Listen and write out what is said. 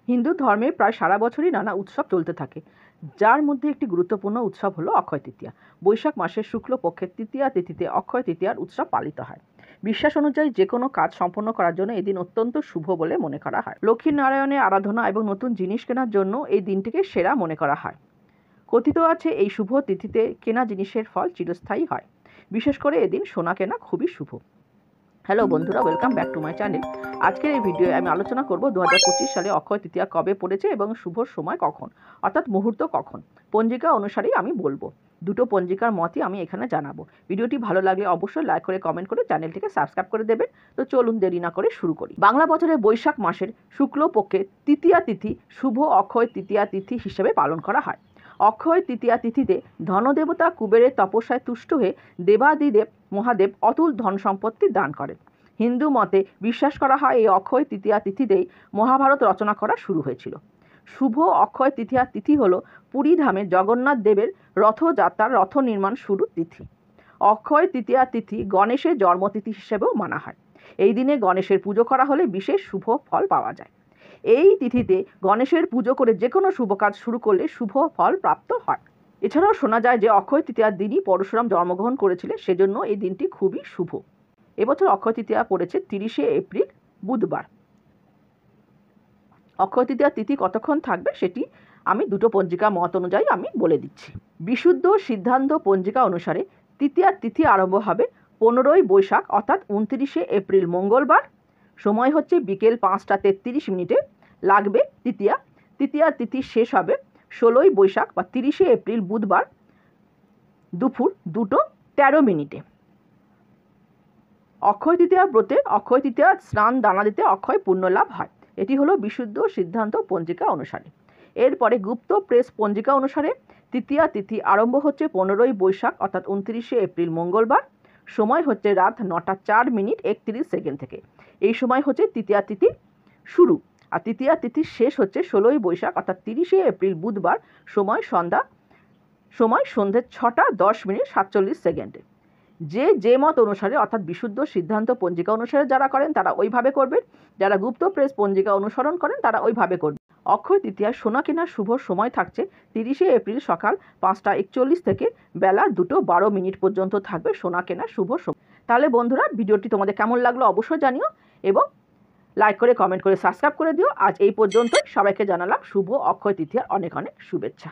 হিন্দু ধর্মে প্রায় সারা বছরই নানা উৎসব চলতে থাকে, যার মধ্যে একটি গুরুত্বপূর্ণ উৎসব হলো অক্ষয় তৃতীয়া। বৈশাখ মাসের শুক্লপক্ষের তৃতীয়া তিথিতে অক্ষয় তৃতীয়ার উৎসব পালিত হয়। বিশ্বাস অনুযায়ী যে কোনো কাজ সম্পন্ন করার জন্য এই দিন অত্যন্ত শুভ বলে মনে করা হয়। লক্ষ্মী নারায়ণের আরাধনা এবং নতুন জিনিস কেনার জন্য এই দিনটিকে সেরা মনে করা হয়। কথিত আছে এই শুভ তিথিতে কেনা জিনিসের ফল চিরস্থায়ী হয়। বিশেষ করে এদিন সোনা কেনা খুবই শুভ। হ্যালো বন্ধুরা, welcome back to my channel. আজকের এই ভিডিওয়ে আমি আলোচনা করব 2025 সালে অক্ষয় তৃতীয়া কবে পড়েছে এবং শুভ সময় কখন, অর্থাৎ মুহূর্ত কখন। পঞ্জিকা অনুসারেই আমি বলবো। দুটো পঞ্জিকার মতই আমি এখানে জানাবো। ভিডিওটি ভালো লাগলে অবশ্যই লাইক করে কমেন্ট করে চ্যানেলটিকে সাবস্ক্রাইব করে দেবেন। তো চলুন দেরি না করে শুরু করি। বাংলা বছরের বৈশাখ মাসের শুক্লপক্ষে তৃতীয়া তিথি শুভ অক্ষয় তৃতীয়া তিথি হিসেবে পালন করা হয়। অক্ষয় তৃতীয়া তিথিতে ধনদেবতা কুবেরের তপস্যায় তুষ্ট হয়ে দেবাদিদেব মহাদেব অতুল ধন সম্পত্তি দান করেন। হিন্দু মতে বিশ্বাস করা হয় এই অক্ষয় তৃতীয়া তিথিতেই মহাভারত রচনা করা শুরু হয়েছিল। শুভ অক্ষয় তৃতীয়া তিথি হল পুরী ধামে জগন্নাথ দেবের রথযাত্রার রথ নির্মাণ শুরুর তিথি। অক্ষয় তৃতীয়া তিথি গণেশের জন্মতিথি হিসেবেও মানা হয়। এই দিনে গণেশের পুজো করা হলে বিশেষ শুভ ফল পাওয়া যায়। এই তিথিতে গণেশের পুজো করে যে কোনো শুভ কাজ শুরু করলে শুভ ফল প্রাপ্ত হয়। এছাড়াও শোনা যায় যে অক্ষয় তৃতীয়ার দিনই পরশুরাম জন্মগ্রহণ করেছিলেন, সেজন্য এই দিনটি খুবই শুভ। এবছর অক্ষয় তৃতীয়া পড়েছে 30শে এপ্রিল বুধবার। অক্ষয় তৃতীয়ার তিথি কতক্ষণ থাকবে সেটি আমি দুটো পঞ্জিকা মত অনুযায়ী আমি বলে দিচ্ছি। বিশুদ্ধ সিদ্ধান্ত পঞ্জিকা অনুসারে তৃতীয়ার তিথি আরম্ভ হবে 15ই বৈশাখ অর্থাৎ 29শে এপ্রিল মঙ্গলবার। সময় হচ্ছে বিকেল 5টা 33 মিনিটে লাগবে তৃতীয়া। তৃতীয়ার তিথি শেষ হবে 16ই বৈশাখ বা 30শে এপ্রিল বুধবার দুপুর 2:13 মিনিটে। অক্ষয় তৃতীয়ার ব্রতে অক্ষয় তৃতীয়া স্নান দানা দিতে অক্ষয় পুণ্য লাভ হয়। এটি হলো বিশুদ্ধ সিদ্ধান্ত পঞ্জিকা অনুসারে। এরপরে গুপ্ত প্রেস পঞ্জিকা অনুসারে তৃতীয়া তিথি আরম্ভ হচ্ছে 15ই বৈশাখ অর্থাৎ 29শে এপ্রিল মঙ্গলবার। সময় হচ্ছে রাত 9টা 4 মিনিট 31 সেকেন্ড থেকে। এই সময় হচ্ছে তৃতীয়া তিথি শুরু। আর তৃতীয়া তিথি শেষ হচ্ছে 16ই বৈশাখ অর্থাৎ 30শে এপ্রিল বুধবার। সময় সন্ধ্যে 6টা 10 মিনিট 47 সেকেন্ডে। যে মত অনুসারে অর্থাৎ বিশুদ্ধ সিদ্ধান্ত পঞ্জিকা অনুসারে যারা করেন তারা ওইভাবে করবেন, যারা গুপ্ত প্রেস পঞ্জিকা অনুসরণ করেন তারা ওইভাবে করবেন। অক্ষয় তৃতীয়ায় সোনা কেনার শুভ সময় থাকছে 30শে এপ্রিল সকাল 5টা 41 থেকে বেলা 2:12 মিনিট পর্যন্ত থাকবে সোনা কেনার শুভ সময়। তাহলে বন্ধুরা, ভিডিওটি তোমাদের কেমন লাগলো অবশ্যই জানিও এবং লাইক করে কমেন্ট করে সাবস্ক্রাইব করে দিও। আজ এই পর্যন্তই। সবাইকে জানালাম শুভ অক্ষয় তৃতীয়ার অনেক অনেক শুভেচ্ছা।